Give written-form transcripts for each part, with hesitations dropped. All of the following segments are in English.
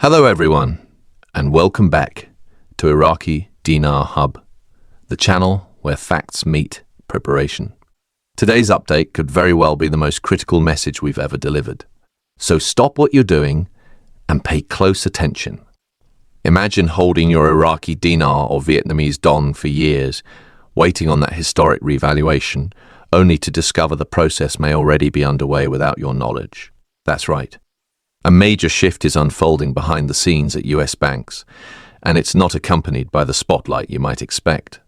Hello everyone, and welcome back to Iraqi Dinar Hub, the channel where facts meet preparation. Today's update could very well be the most critical message we've ever delivered. So stop what you're doing and pay close attention. Imagine holding your Iraqi dinar or Vietnamese dong for years, waiting on that historic revaluation, only to discover the process may already be underway without your knowledge. That's right. A major shift is unfolding behind the scenes at US banks, and it's not accompanied by the spotlight you might expect.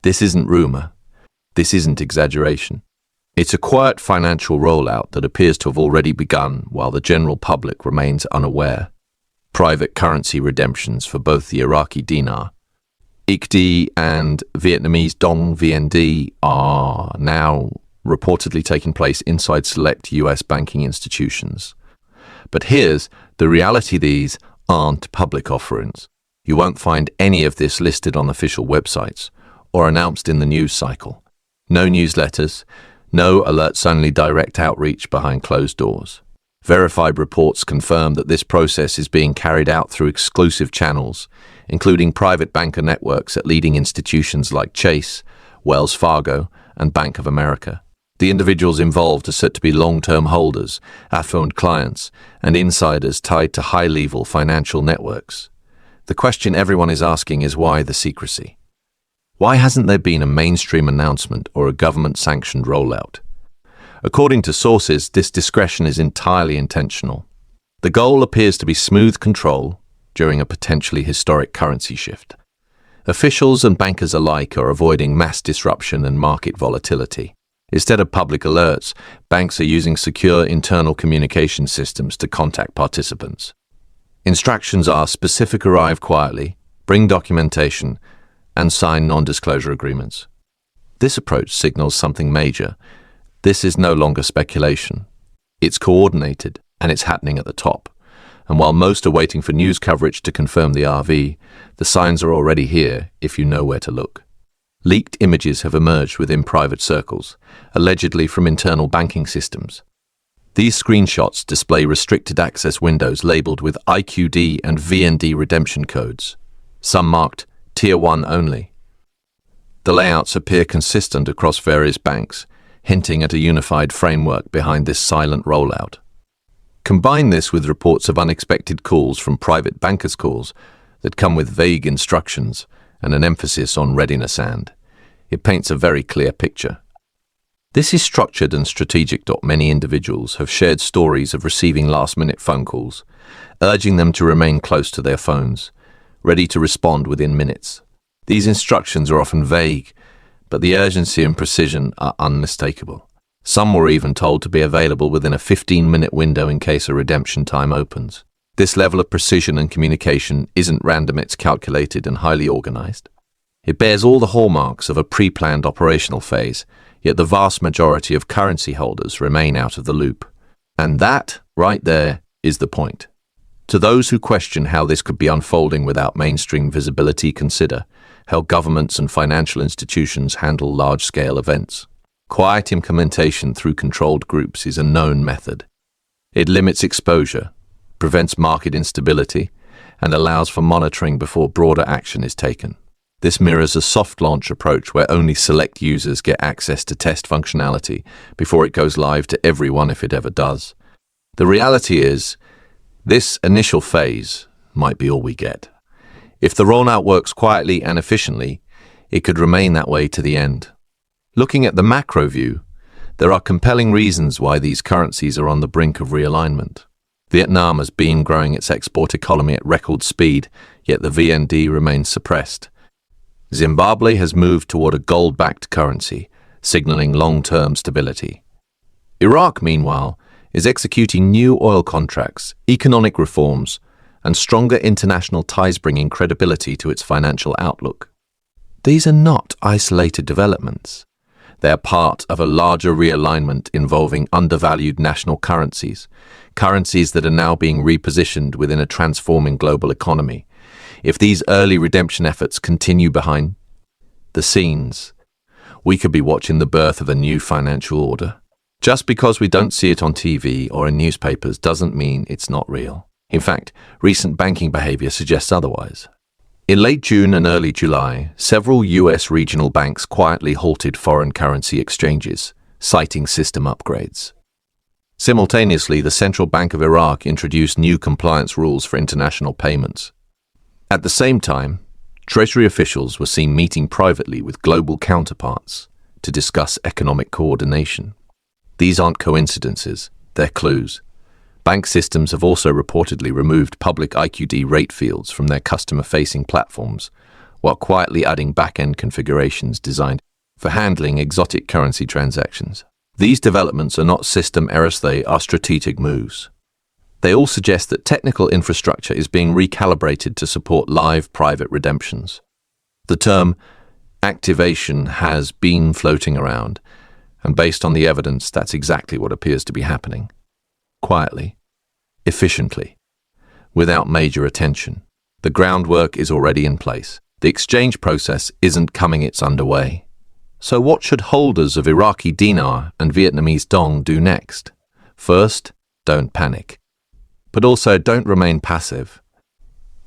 This isn't rumor. This isn't exaggeration. It's a quiet financial rollout that appears to have already begun while the general public remains unaware. Private currency redemptions for both the Iraqi dinar, IQD and Vietnamese dong VND are now reportedly taking place inside select US banking institutions. But here's the reality: these aren't public offerings. You won't find any of this listed on official websites or announced in the news cycle. No newsletters, no alerts-only direct outreach behind closed doors. Verified reports confirm that this process is being carried out through exclusive channels, including private banker networks at leading institutions like Chase, Wells Fargo, and Bank of America. The individuals involved are said to be long-term holders, affluent clients, and insiders tied to high-level financial networks. The question everyone is asking is why the secrecy? Why hasn't there been a mainstream announcement or a government-sanctioned rollout? According to sources, this discretion is entirely intentional. The goal appears to be smooth control during a potentially historic currency shift. Officials and bankers alike are avoiding mass disruption and market volatility. Instead of public alerts, banks are using secure internal communication systems to contact participants. Instructions are specific: arrive quietly, bring documentation, and sign non-disclosure agreements. This approach signals something major. This is no longer speculation. It's coordinated, and it's happening at the top. And while most are waiting for news coverage to confirm the RV, the signs are already here if you know where to look. Leaked images have emerged within private circles, allegedly from internal banking systems. These screenshots display restricted access windows labeled with IQD and VND redemption codes, some marked Tier 1 only. The layouts appear consistent across various banks, hinting at a unified framework behind this silent rollout. Combine this with reports of unexpected calls from private bankers' calls that come with vague instructions and an emphasis on readiness, and it paints a very clear picture. This is structured and strategic. Many individuals have shared stories of receiving last-minute phone calls, urging them to remain close to their phones, ready to respond within minutes. These instructions are often vague, but the urgency and precision are unmistakable. Some were even told to be available within a 15-minute window in case a redemption time opens. This level of precision and communication isn't random, it's calculated and highly organized. It bears all the hallmarks of a pre-planned operational phase, yet the vast majority of currency holders remain out of the loop. And that, right there, is the point. To those who question how this could be unfolding without mainstream visibility, consider how governments and financial institutions handle large-scale events. Quiet implementation through controlled groups is a known method. It limits exposure, prevents market instability, and allows for monitoring before broader action is taken. This mirrors a soft launch approach where only select users get access to test functionality before it goes live to everyone, if it ever does. The reality is, this initial phase might be all we get. If the rollout works quietly and efficiently, it could remain that way to the end. Looking at the macro view, there are compelling reasons why these currencies are on the brink of realignment. Vietnam has been growing its export economy at record speed, yet the VND remains suppressed. Zimbabwe has moved toward a gold-backed currency, signaling long-term stability. Iraq, meanwhile, is executing new oil contracts, economic reforms, and stronger international ties, bringing credibility to its financial outlook. These are not isolated developments. They are part of a larger realignment involving undervalued national currencies that are now being repositioned within a transforming global economy. If these early redemption efforts continue behind the scenes, we could be watching the birth of a new financial order. Just because we don't see it on TV or in newspapers doesn't mean it's not real. In fact, recent banking behavior suggests otherwise. In late June and early July, several US regional banks quietly halted foreign currency exchanges, citing system upgrades. Simultaneously, the Central Bank of Iraq introduced new compliance rules for international payments. At the same time, Treasury officials were seen meeting privately with global counterparts to discuss economic coordination. These aren't coincidences, they're clues. Bank systems have also reportedly removed public IQD rate fields from their customer-facing platforms, while quietly adding back-end configurations designed for handling exotic currency transactions. These developments are not system errors, they are strategic moves. They all suggest that technical infrastructure is being recalibrated to support live private redemptions. The term activation has been floating around, and based on the evidence, that's exactly what appears to be happening. Quietly, efficiently, without major attention. The groundwork is already in place. The exchange process isn't coming, it's underway. So what should holders of Iraqi Dinar and Vietnamese Dong do next? First, don't panic. But also don't remain passive.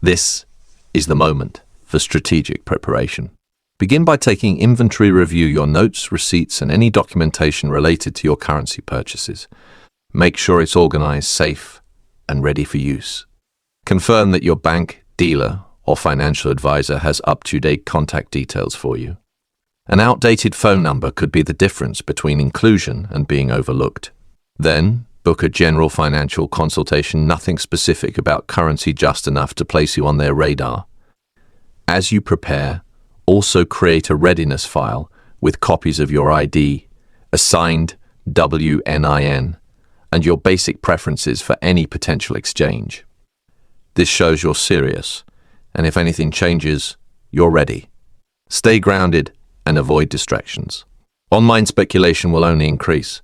This is the moment for strategic preparation. Begin by taking inventory review, your notes, receipts, and any documentation related to your currency purchases. Make sure it's organized, safe, and ready for use. Confirm that your bank, dealer, or financial advisor has up-to-date contact details for you. An outdated phone number could be the difference between inclusion and being overlooked. Then, book a general financial consultation, nothing specific about currency, just enough to place you on their radar. As you prepare, also create a readiness file with copies of your ID, a signed WNIN, and your basic preferences for any potential exchange. This shows you're serious, and if anything changes, you're ready. Stay grounded and avoid distractions. Online speculation will only increase,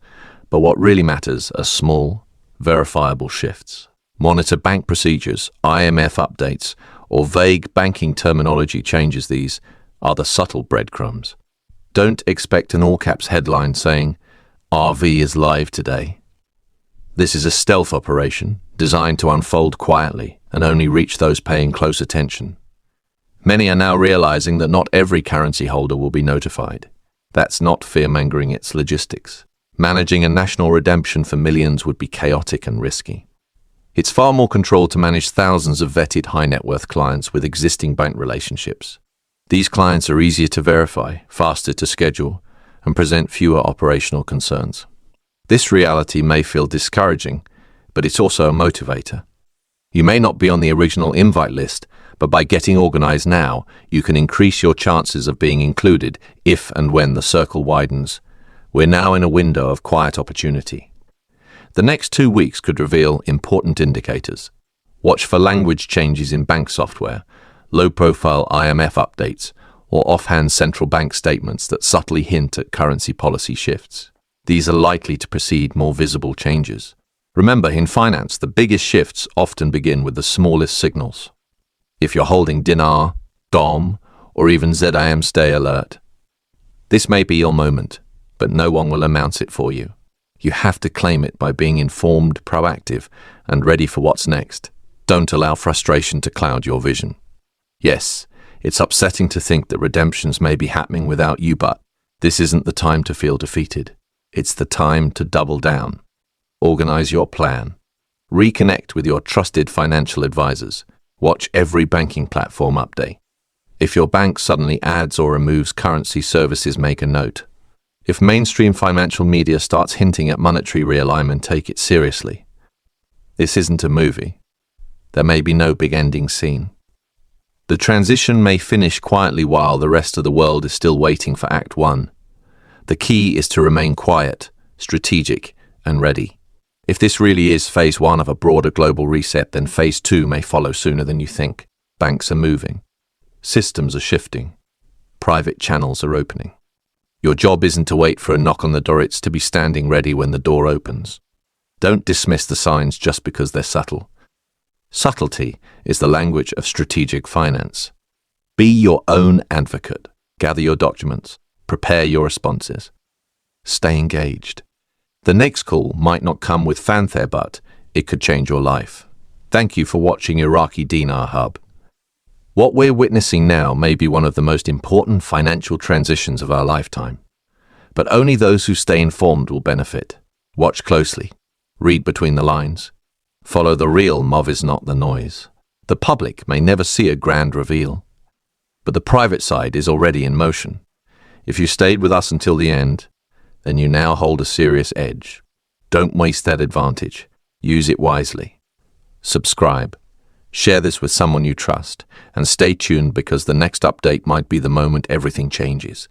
but what really matters are small, verifiable shifts. Monitor bank procedures, IMF updates, or vague banking terminology changes. These are the subtle breadcrumbs. Don't expect an all-caps headline saying, RV is live today. This is a stealth operation designed to unfold quietly and only reach those paying close attention. Many are now realizing that not every currency holder will be notified. That's not fear-mongering, it's logistics. Managing a national redemption for millions would be chaotic and risky. It's far more controlled to manage thousands of vetted high-net-worth clients with existing bank relationships. These clients are easier to verify, faster to schedule, and present fewer operational concerns. This reality may feel discouraging, but it's also a motivator. You may not be on the original invite list, but by getting organized now, you can increase your chances of being included if and when the circle widens. We're now in a window of quiet opportunity. The next 2 weeks could reveal important indicators. Watch for language changes in bank software, low-profile IMF updates, or offhand central bank statements that subtly hint at currency policy shifts. These are likely to precede more visible changes. Remember, in finance, the biggest shifts often begin with the smallest signals. If you're holding Dinar, DOM, or even ZIM, stay alert. This may be your moment, but no one will announce it for you. You have to claim it by being informed, proactive, and ready for what's next. Don't allow frustration to cloud your vision. Yes, it's upsetting to think that redemptions may be happening without you, but this isn't the time to feel defeated. It's the time to double down. Organize your plan. Reconnect with your trusted financial advisors. Watch every banking platform update. If your bank suddenly adds or removes currency services, make a note. If mainstream financial media starts hinting at monetary realignment, take it seriously. This isn't a movie. There may be no big ending scene. The transition may finish quietly while the rest of the world is still waiting for Act 1. The key is to remain quiet, strategic, and ready. If this really is phase 1 of a broader global reset, then phase 2 may follow sooner than you think. Banks are moving. Systems are shifting. Private channels are opening. Your job isn't to wait for a knock on the door, it's to be standing ready when the door opens. Don't dismiss the signs just because they're subtle. Subtlety is the language of strategic finance. Be your own advocate. Gather your documents. Prepare your responses. Stay engaged. The next call might not come with fanfare, but it could change your life. Thank you for watching Iraqi Dinar Hub. What we're witnessing now may be one of the most important financial transitions of our lifetime. But only those who stay informed will benefit. Watch closely. Read between the lines. Follow the real MOV is not the noise. The public may never see a grand reveal, but the private side is already in motion. If you stayed with us until the end, then you now hold a serious edge. Don't waste that advantage. Use it wisely. Subscribe. Share this with someone you trust, and stay tuned because the next update might be the moment everything changes.